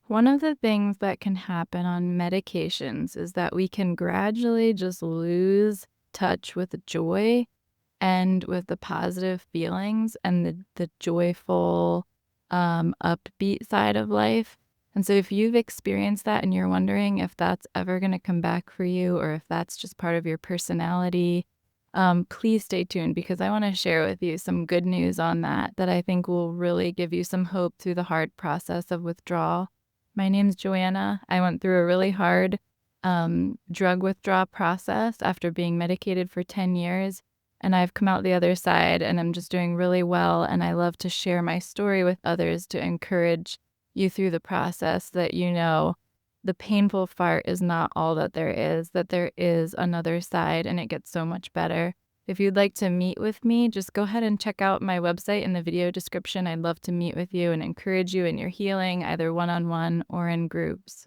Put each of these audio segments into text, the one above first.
One of the things that can happen on medications is that we can gradually just lose touch with the joy and with the positive feelings and the joyful, upbeat side of life. And so if you've experienced that and you're wondering if that's ever gonna come back for you or if that's just part of your personality, please stay tuned because I wanna share with you some good news on that I think will really give you some hope through the hard process of withdrawal. My name's Joanna. I went through a really hard, drug withdrawal process after being medicated for 10 years, and I've come out the other side, and I'm just doing really well, and I love to share my story with others to encourage you through the process that the painful part is not all that there is another side, and it gets so much better. If you'd like to meet with me, just go ahead and check out my website in the video description. I'd love to meet with you and encourage you in your healing, either one-on-one or in groups.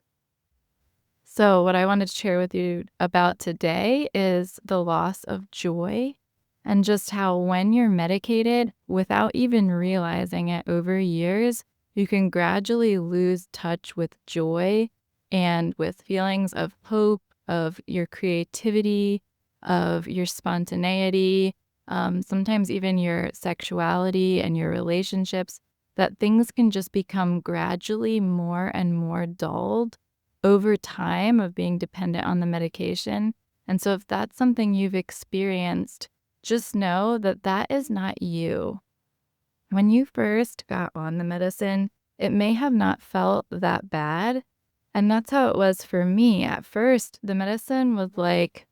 So, what I wanted to share with you about today is the loss of joy and just how, when you're medicated, without even realizing it over years, you can gradually lose touch with joy and with feelings of hope, of your creativity, of your spontaneity, sometimes even your sexuality and your relationships, that things can just become gradually more and more dulled over time of being dependent on the medication. And so if that's something you've experienced, just know that that is not you. When you first got on the medicine, it may have not felt that bad. And that's how it was for me. At first, the medicine was like,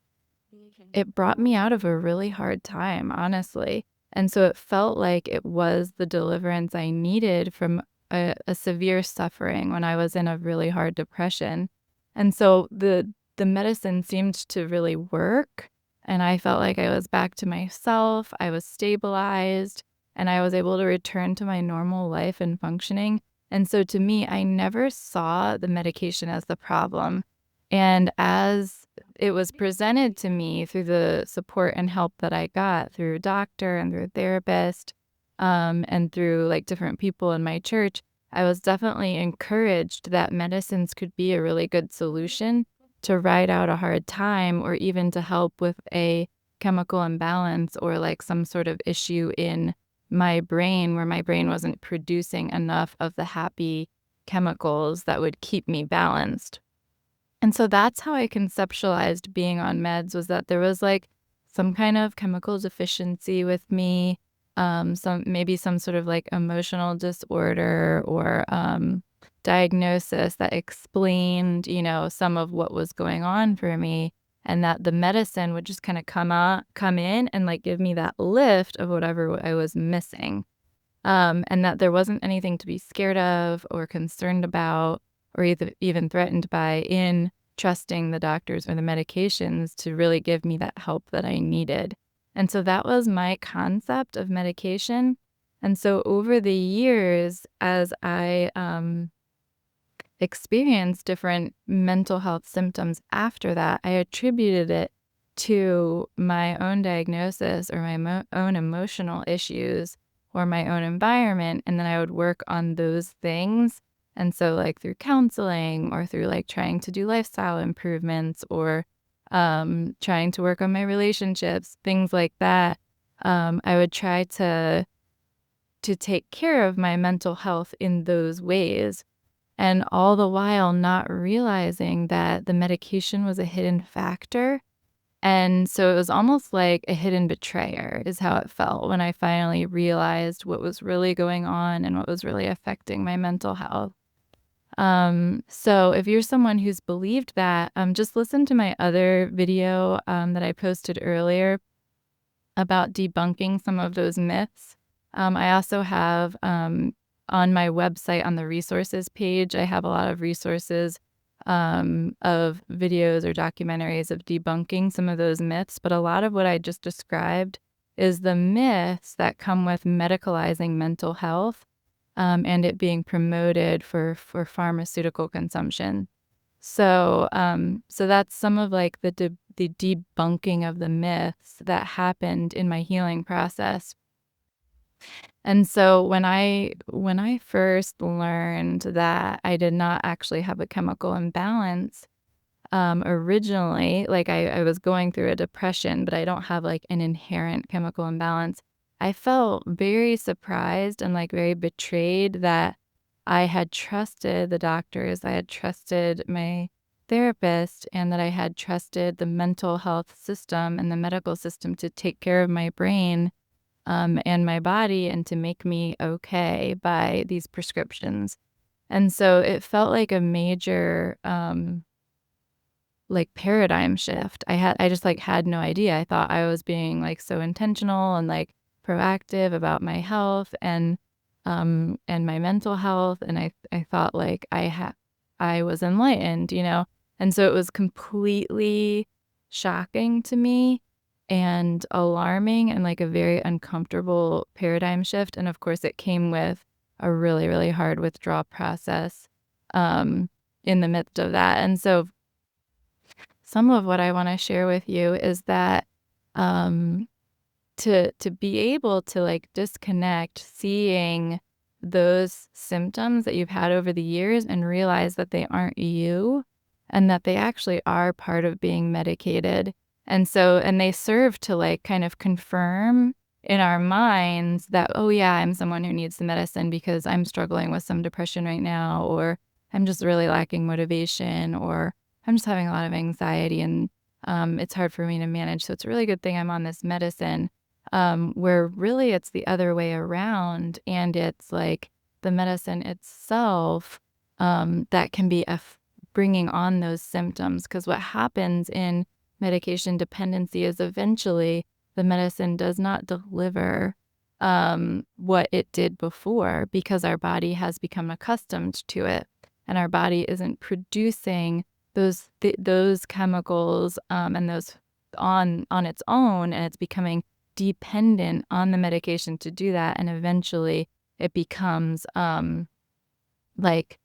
it brought me out of a really hard time, honestly. And so it felt like it was the deliverance I needed from a severe suffering when I was in a really hard depression. And so the medicine seemed to really work, and I felt like I was back to myself, I was stabilized, and I was able to return to my normal life and functioning. And so to me, I never saw the medication as the problem. And as it was presented to me through the support and help that I got through a doctor and through a therapist, and through like different people in my church, I was definitely encouraged that medicines could be a really good solution to ride out a hard time or even to help with a chemical imbalance or like some sort of issue in my brain where my brain wasn't producing enough of the happy chemicals that would keep me balanced. And so that's how I conceptualized being on meds, was that there was like some kind of chemical deficiency with me, some sort of like emotional disorder or diagnosis that explained, some of what was going on for me, and that the medicine would just kind of come in and like give me that lift of whatever I was missing. And that there wasn't anything to be scared of or concerned about or even threatened by in trusting the doctors or the medications to really give me that help that I needed. And so that was my concept of medication. And so over the years, as I experienced different mental health symptoms after that, I attributed it to my own diagnosis or my own emotional issues or my own environment. And then I would work on those things. And so, like, through counseling or through like trying to do lifestyle improvements or trying to work on my relationships, things like that, I would try to take care of my mental health in those ways. And all the while not realizing that the medication was a hidden factor. And so it was almost like a hidden betrayer is how it felt when I finally realized what was really going on and what was really affecting my mental health. So if you're someone who's believed that, just listen to my other video that I posted earlier about debunking some of those myths. I also have on my website on the resources page, I have a lot of resources of videos or documentaries of debunking some of those myths. But a lot of what I just described is the myths that come with medicalizing mental health and it being promoted for pharmaceutical consumption. So that's some of like the debunking of the myths that happened in my healing process. And so when I first learned that I did not actually have a chemical imbalance, originally, like I was going through a depression, but I don't have like an inherent chemical imbalance. I felt very surprised and like very betrayed that I had trusted the doctors, I had trusted my therapist, and that I had trusted the mental health system and the medical system to take care of my brain and my body and to make me okay by these prescriptions. And so it felt like a major like paradigm shift. I just like had no idea. I thought I was being like so intentional and like proactive about my health and my mental health, and I thought like I was enlightened, you know. And so it was completely shocking to me and alarming and like a very uncomfortable paradigm shift. And of course it came with a really, really hard withdrawal process um in the midst of that. And so some of what I wanna share with you is that, um, to be able to, like, disconnect seeing those symptoms that you've had over the years and realize that they aren't you and that they actually are part of being medicated. And they serve to, like, kind of confirm in our minds that, "Oh, yeah, I'm someone who needs the medicine because I'm struggling with some depression right now," or "I'm just really lacking motivation," or "I'm just having a lot of anxiety and, it's hard for me to manage, so it's a really good thing I'm on this medicine." Where really it's the other way around, and it's like the medicine itself that can be bringing on those symptoms. Because what happens in medication dependency is eventually the medicine does not deliver what it did before because our body has become accustomed to it, and our body isn't producing those chemicals and those on its own, and it's becoming dependent on the medication to do that, and eventually it becomes, like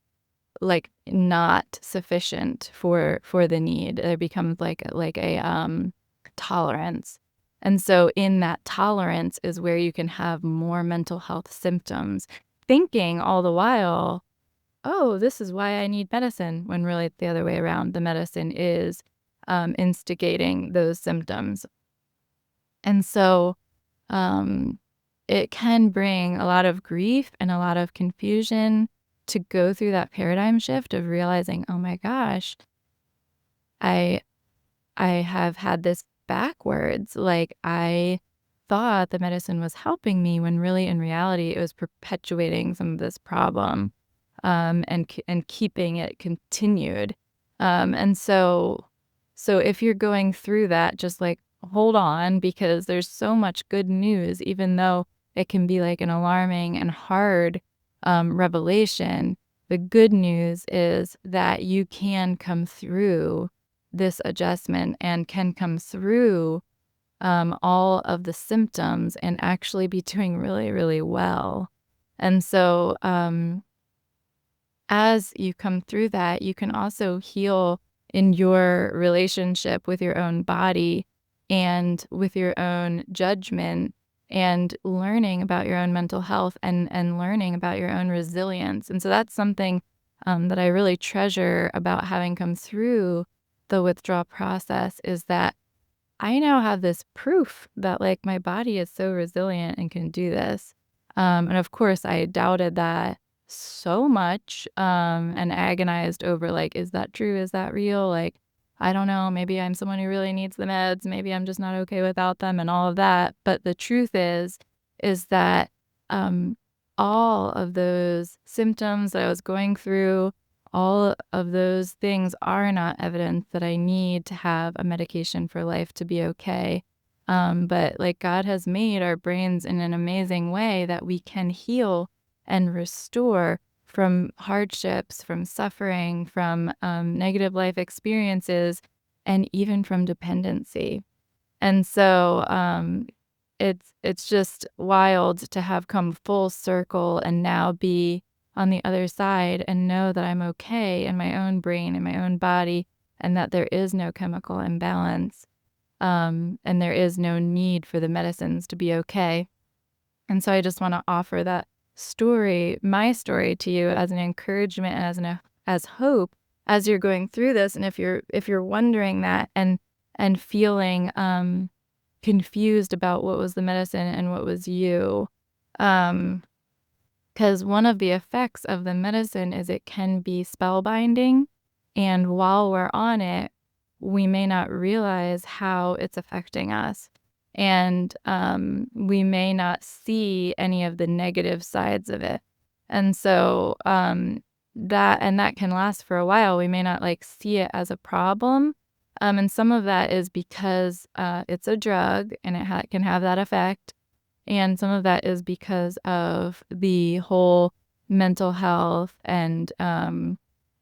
not sufficient for the need. There becomes like a tolerance, and so in that tolerance is where you can have more mental health symptoms, thinking all the while, "Oh, this is why I need medicine," when really it's the other way around. The medicine is, instigating those symptoms. And so um, it can bring a lot of grief and a lot of confusion to go through that paradigm shift of realizing, "Oh my gosh, I I have had this backwards. Like I thought the medicine was helping me when really in reality it was perpetuating some of this problem and keeping it continued." And so if you're going through that, just like hold on because there's so much good news, even though it can be like an alarming and hard revelation. The good news is that you can come through this adjustment and can come through all of the symptoms and actually be doing really, really well. And so, as you come through that, you can also heal in your relationship with your own body and with your own judgment and learning about your own mental health and learning about your own resilience. And so that's something that I really treasure about having come through the withdrawal process is that I now have this proof that, like, my body is so resilient and can do this. And of course, I doubted that so much, and agonized over, like, is that true? Is that real? Like, I don't know. Maybe I'm someone who really needs the meds. Maybe I'm just not okay without them and all of that. But the truth is that um, all of those symptoms that I was going through, all of those things are not evidence that I need to have a medication for life to be okay. But like God has made our brains in an amazing way that we can heal and restore from hardships, from suffering, from negative life experiences, and even from dependency. And so it's just wild to have come full circle and now be on the other side and know that I'm okay in my own brain, in my own body, and that there is no chemical imbalance, and there is no need for the medicines to be okay. And so I just want to offer that story, my story, to you as an encouragement and as hope as you're going through this. And if you're wondering that and feeling confused about what was the medicine and what was you, um, because one of the effects of the medicine is it can be spellbinding, and while we're on it, we may not realize how it's affecting us, and we may not see any of the negative sides of it. And so that can last for a while. We may not like see it as a problem, and some of that is because it's a drug and can have that effect. And some of that is because of the whole mental health and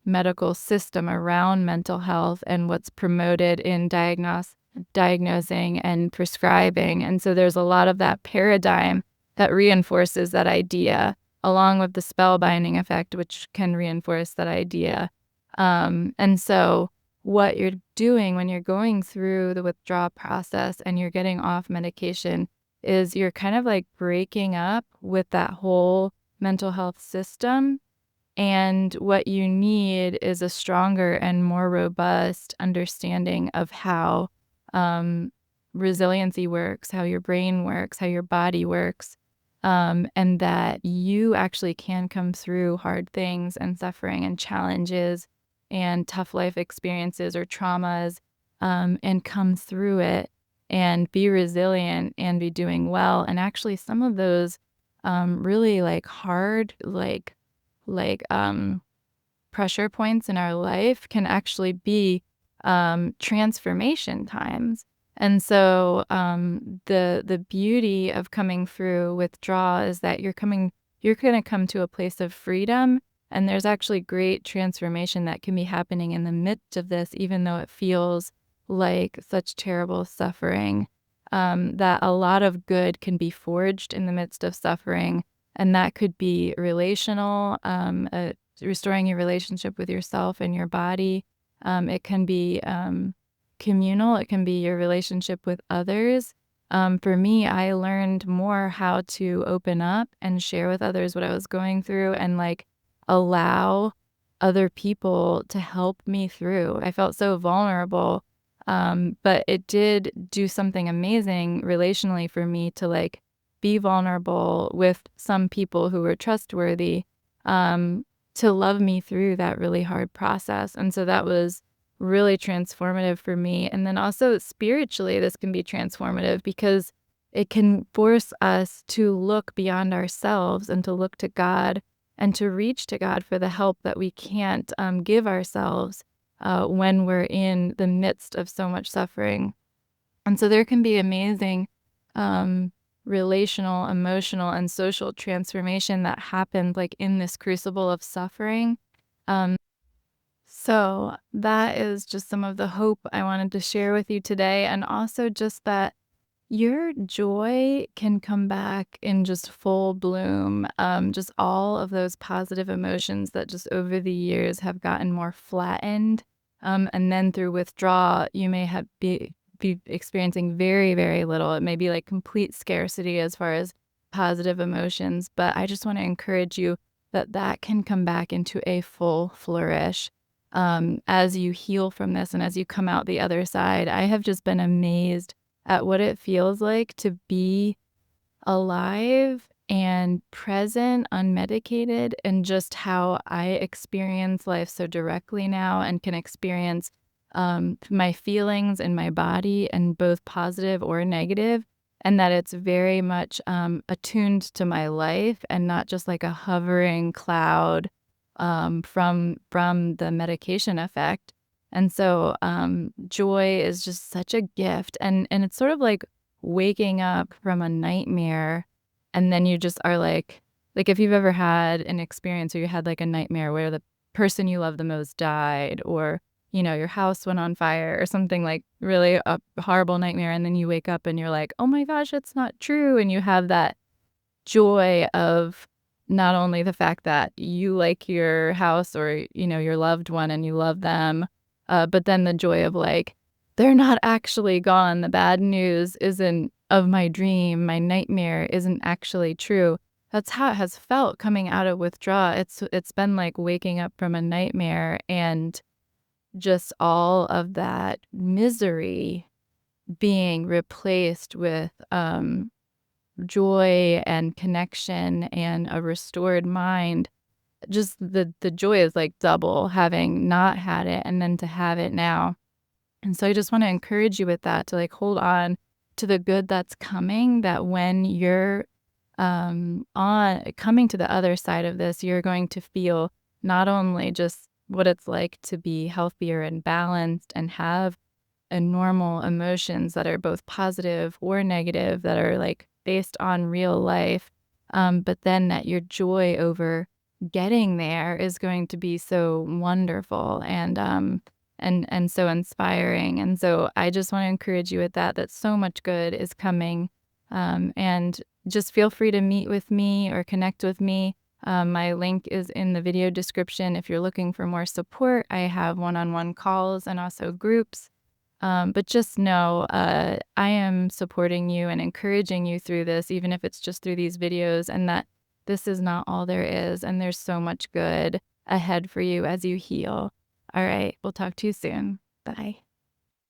medical system around mental health and what's promoted in diagnosing and prescribing. And so there's a lot of that paradigm that reinforces that idea, along with the spellbinding effect, which can reinforce that idea. And so what you're doing when you're going through the withdrawal process and you're getting off medication is you're kind of like breaking up with that whole mental health system. And what you need is a stronger and more robust understanding of how resiliency works, how your brain works, how your body works, and that you actually can come through hard things and suffering and challenges and tough life experiences or traumas, and come through it and be resilient and be doing well. And actually some of those really like hard pressure points in our life can actually be transformation times. And so the beauty of coming through withdrawal is that you're going to come to a place of freedom, and there's actually great transformation that can be happening in the midst of this, even though it feels like such terrible suffering. That a lot of good can be forged in the midst of suffering, and that could be relational, restoring your relationship with yourself and your body. It can be communal. It can be your relationship with others. For me, I learned more how to open up and share with others what I was going through and like allow other people to help me through. I felt so vulnerable, but it did do something amazing relationally for me to like be vulnerable with some people who were trustworthy, to love me through that really hard process. And so that was really transformative for me. And then also spiritually, this can be transformative because it can force us to look beyond ourselves and to look to God and to reach to God for the help that we can't give ourselves when we're in the midst of so much suffering. And so there can be amazing relational, emotional, and social transformation that happened like in this crucible of suffering. So that is just some of the hope I wanted to share with you today. And also just that your joy can come back in just full bloom. Just all of those positive emotions that just over the years have gotten more flattened. And then through withdrawal, you may be experiencing very, very little. It may be like complete scarcity as far as positive emotions. But I just want to encourage you that can come back into a full flourish as you heal from this and as you come out the other side. I have just been amazed at what it feels like to be alive and present, unmedicated, and just how I experience life so directly now and can experience my feelings in my body, and both positive or negative, and that it's very much attuned to my life and not just like a hovering cloud from the medication effect. And so joy is just such a gift. And it's sort of like waking up from a nightmare, and then you just are like if you've ever had an experience or you had like a nightmare where the person you love the most died, or your house went on fire or something, like really a horrible nightmare, and then you wake up and you're like, oh my gosh, it's not true. And you have that joy of not only the fact that you like your house or, your loved one and you love them, but then the joy of like, they're not actually gone. The bad news isn't of my dream, my nightmare isn't actually true. That's how it has felt coming out of withdrawal. It's been like waking up from a nightmare and just all of that misery being replaced with joy and connection and a restored mind. Just the joy is like double having not had it and then to have it now. And so I just want to encourage you with that to like hold on to the good that's coming, that when you're on coming to the other side of this, you're going to feel not only just what it's like to be healthier and balanced and have normal emotions that are both positive or negative, that are like based on real life, but then that your joy over getting there is going to be so wonderful and so inspiring. And so I just want to encourage you with that, that so much good is coming. And just feel free to meet with me or connect with me. My link is in the video description. If you're looking for more support, I have one-on-one calls and also groups. But just know I am supporting you and encouraging you through this, even if it's just through these videos, and that this is not all there is. And there's so much good ahead for you as you heal. All right. We'll talk to you soon. Bye.